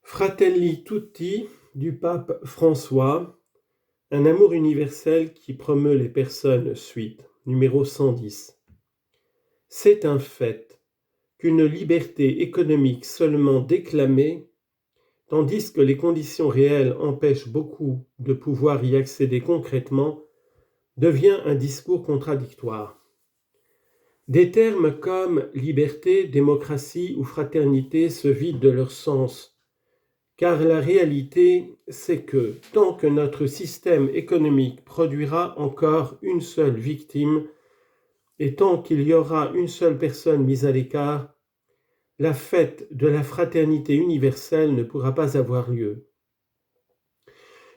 Fratelli Tutti du pape François, un amour universel qui promeut les personnes, suite, numéro 110. C'est un fait qu'une liberté économique seulement déclamée, tandis que les conditions réelles empêchent beaucoup de pouvoir y accéder concrètement, devient un discours contradictoire. Des termes comme liberté, démocratie ou fraternité se vident de leur sens, car la réalité, c'est que tant que notre système économique produira encore une seule victime, et tant qu'il y aura une seule personne mise à l'écart, la fête de la fraternité universelle ne pourra pas avoir lieu.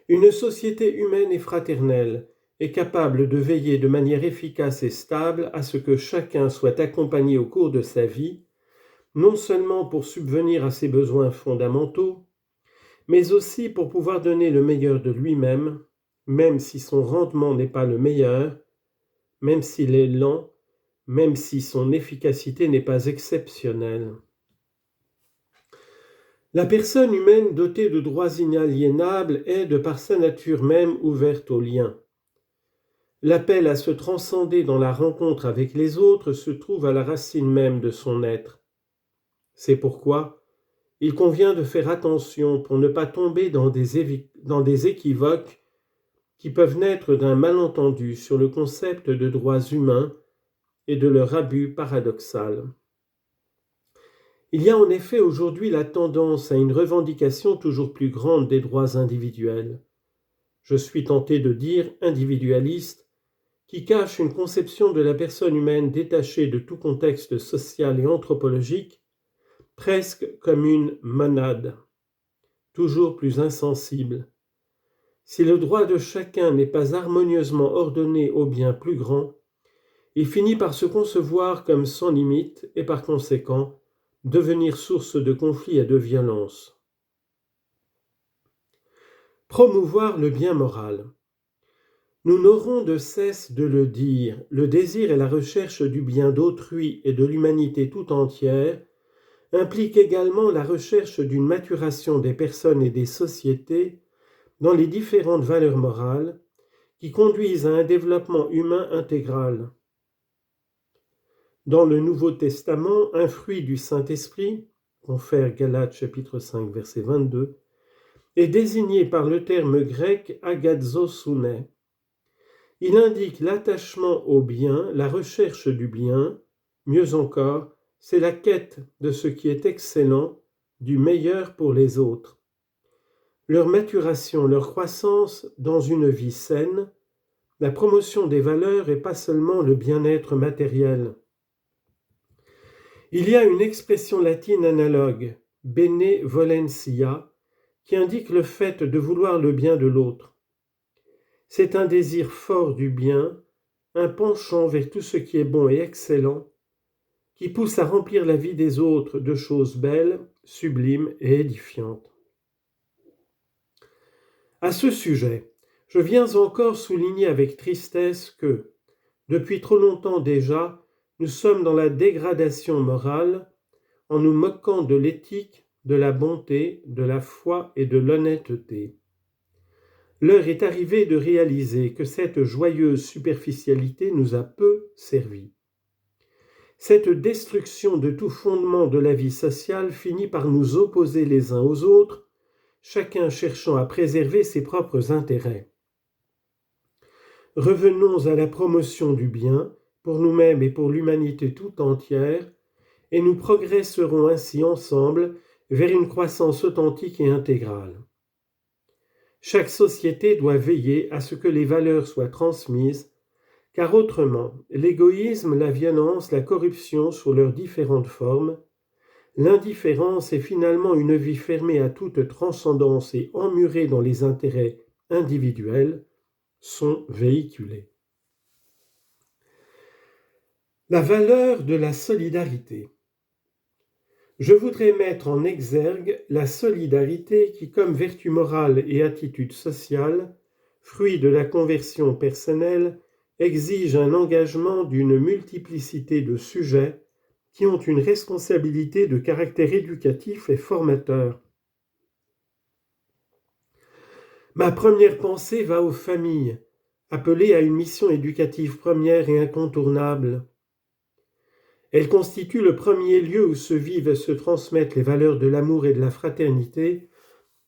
Une société humaine et fraternelle est capable de veiller de manière efficace et stable à ce que chacun soit accompagné au cours de sa vie, non seulement pour subvenir à ses besoins fondamentaux, mais aussi pour pouvoir donner le meilleur de lui-même, même si son rendement n'est pas le meilleur, même s'il est lent, même si son efficacité n'est pas exceptionnelle. La personne humaine dotée de droits inaliénables est, de par sa nature même, ouverte au lien. L'appel à se transcender dans la rencontre avec les autres se trouve à la racine même de son être. C'est pourquoi il convient de faire attention pour ne pas tomber dans des équivoques qui peuvent naître d'un malentendu sur le concept de droits humains et de leur abus paradoxal. Il y a en effet aujourd'hui la tendance à une revendication toujours plus grande des droits individuels. Je suis tenté de dire individualiste, qui cache une conception de la personne humaine détachée de tout contexte social et anthropologique, presque comme une monade, toujours plus insensible. Si le droit de chacun n'est pas harmonieusement ordonné au bien plus grand, il finit par se concevoir comme sans limite et par conséquent devenir source de conflits et de violence. Promouvoir le bien moral. Nous n'aurons de cesse de le dire, le désir et la recherche du bien d'autrui et de l'humanité tout entière impliquent également la recherche d'une maturation des personnes et des sociétés dans les différentes valeurs morales qui conduisent à un développement humain intégral. Dans le Nouveau Testament, un fruit du Saint-Esprit, confère Galates chapitre 5 verset 22, est désigné par le terme grec agatzosune. Il indique l'attachement au bien, la recherche du bien, mieux encore, c'est la quête de ce qui est excellent, du meilleur pour les autres. Leur maturation, leur croissance dans une vie saine, la promotion des valeurs et pas seulement le bien-être matériel. Il y a une expression latine analogue, benevolentia, qui indique le fait de vouloir le bien de l'autre. C'est un désir fort du bien, un penchant vers tout ce qui est bon et excellent, qui pousse à remplir la vie des autres de choses belles, sublimes et édifiantes. À ce sujet, je viens encore souligner avec tristesse que, depuis trop longtemps déjà, nous sommes dans la dégradation morale en nous moquant de l'éthique, de la bonté, de la foi et de l'honnêteté. L'heure est arrivée de réaliser que cette joyeuse superficialité nous a peu servi. Cette destruction de tout fondement de la vie sociale finit par nous opposer les uns aux autres, chacun cherchant à préserver ses propres intérêts. Revenons à la promotion du bien, pour nous-mêmes et pour l'humanité tout entière, et nous progresserons ainsi ensemble vers une croissance authentique et intégrale. Chaque société doit veiller à ce que les valeurs soient transmises, car autrement, l'égoïsme, la violence, la corruption sous leurs différentes formes, l'indifférence et finalement une vie fermée à toute transcendance et emmurée dans les intérêts individuels sont véhiculés. La valeur de la solidarité. Je voudrais mettre en exergue la solidarité qui, comme vertu morale et attitude sociale, fruit de la conversion personnelle, exige un engagement d'une multiplicité de sujets qui ont une responsabilité de caractère éducatif et formateur. Ma première pensée va aux familles, appelées à une mission éducative première et incontournable. Elles constituent le premier lieu où se vivent et se transmettent les valeurs de l'amour et de la fraternité,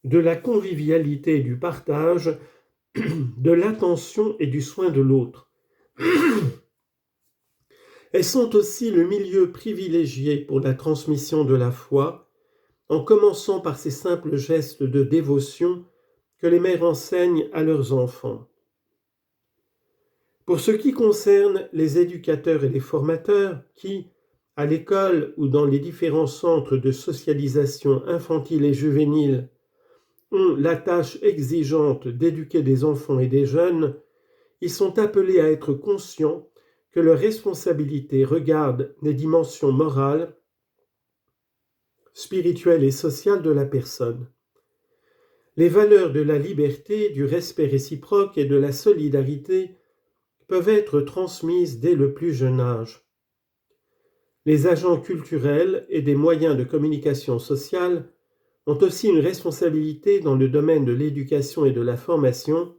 de la convivialité et du partage, de l'attention et du soin de l'autre. Elles sont aussi le milieu privilégié pour la transmission de la foi, en commençant par ces simples gestes de dévotion que les mères enseignent à leurs enfants. Pour ce qui concerne les éducateurs et les formateurs qui, à l'école ou dans les différents centres de socialisation infantile et juvénile, ont la tâche exigeante d'éduquer des enfants et des jeunes, ils sont appelés à être conscients que leur responsabilité regarde les dimensions morales, spirituelles et sociales de la personne. Les valeurs de la liberté, du respect réciproque et de la solidarité peuvent être transmises dès le plus jeune âge. Les agents culturels et des moyens de communication sociale ont aussi une responsabilité dans le domaine de l'éducation et de la formation,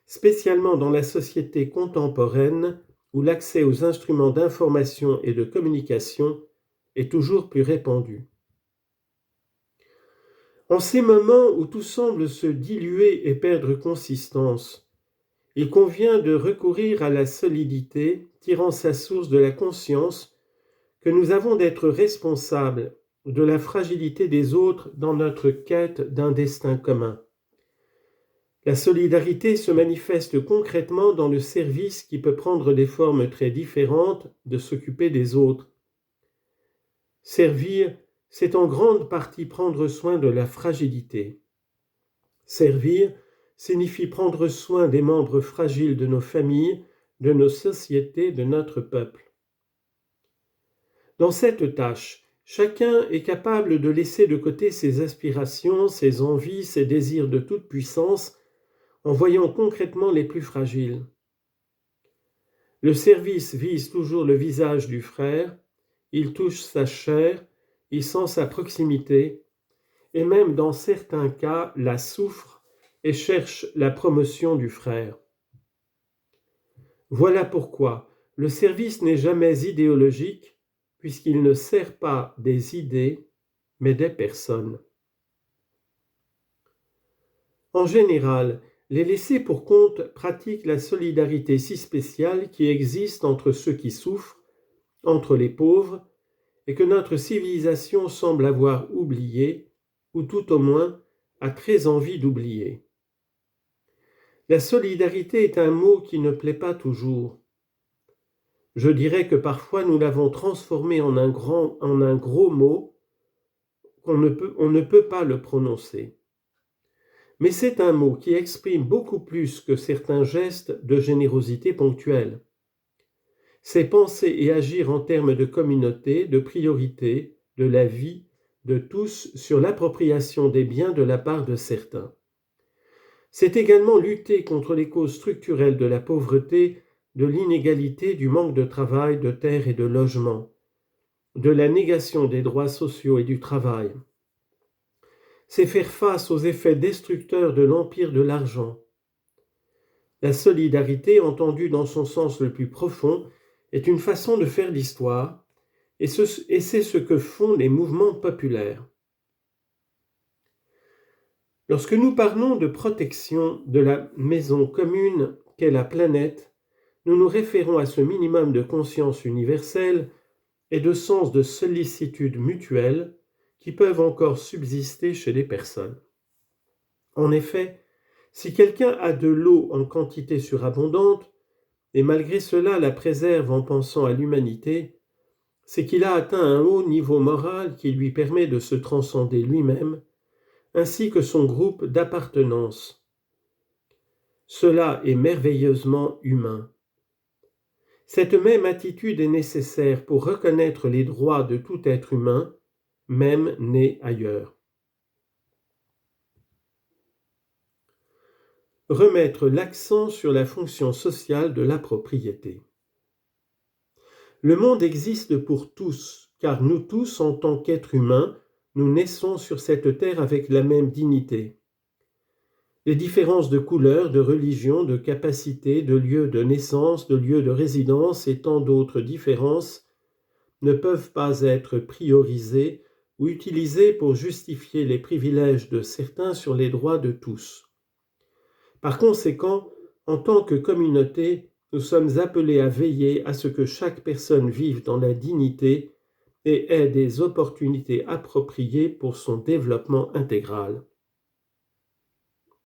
spécialement dans la société contemporaine où l'accès aux instruments d'information et de communication est toujours plus répandu. En ces moments où tout semble se diluer et perdre consistance, il convient de recourir à la solidité, tirant sa source de la conscience que nous avons d'être responsables de la fragilité des autres dans notre quête d'un destin commun. La solidarité se manifeste concrètement dans le service qui peut prendre des formes très différentes de s'occuper des autres. Servir, c'est en grande partie prendre soin de la fragilité. Servir signifie prendre soin des membres fragiles de nos familles, de nos sociétés, de notre peuple. Dans cette tâche, chacun est capable de laisser de côté ses aspirations, ses envies, ses désirs de toute puissance, en voyant concrètement les plus fragiles. Le service vise toujours le visage du frère, il touche sa chair, il sent sa proximité, et même dans certains cas la souffre et cherche la promotion du frère. Voilà pourquoi le service n'est jamais idéologique, puisqu'il ne sert pas des idées, mais des personnes. En général, les laissés pour compte pratiquent la solidarité si spéciale qui existe entre ceux qui souffrent, entre les pauvres, et que notre civilisation semble avoir oublié, ou tout au moins a très envie d'oublier. La solidarité est un mot qui ne plaît pas toujours. Je dirais que parfois nous l'avons transformé en un gros mot, on ne peut pas le prononcer. Mais c'est un mot qui exprime beaucoup plus que certains gestes de générosité ponctuelle. C'est penser et agir en termes de communauté, de priorité, de la vie de tous sur l'appropriation des biens de la part de certains. C'est également lutter contre les causes structurelles de la pauvreté, de l'inégalité, du manque de travail, de terre et de logement, de la négation des droits sociaux et du travail. C'est faire face aux effets destructeurs de l'empire de l'argent. La solidarité, entendue dans son sens le plus profond, est une façon de faire l'histoire, et c'est ce que font les mouvements populaires. Lorsque nous parlons de protection de la maison commune qu'est la planète, nous nous référons à ce minimum de conscience universelle et de sens de sollicitude mutuelle qui peuvent encore subsister chez les personnes. En effet, si quelqu'un a de l'eau en quantité surabondante, et malgré cela la préserve en pensant à l'humanité, c'est qu'il a atteint un haut niveau moral qui lui permet de se transcender lui-même, ainsi que son groupe d'appartenance. Cela est merveilleusement humain. Cette même attitude est nécessaire pour reconnaître les droits de tout être humain, même né ailleurs. Remettre l'accent sur la fonction sociale de la propriété. Le monde existe pour tous, car nous tous, en tant qu'êtres humains, nous naissons sur cette terre avec la même dignité. Les différences de couleur, de religion, de capacité, de lieu de naissance, de lieu de résidence et tant d'autres différences ne peuvent pas être priorisées ou utilisées pour justifier les privilèges de certains sur les droits de tous. Par conséquent, en tant que communauté, nous sommes appelés à veiller à ce que chaque personne vive dans la dignité et ait des opportunités appropriées pour son développement intégral.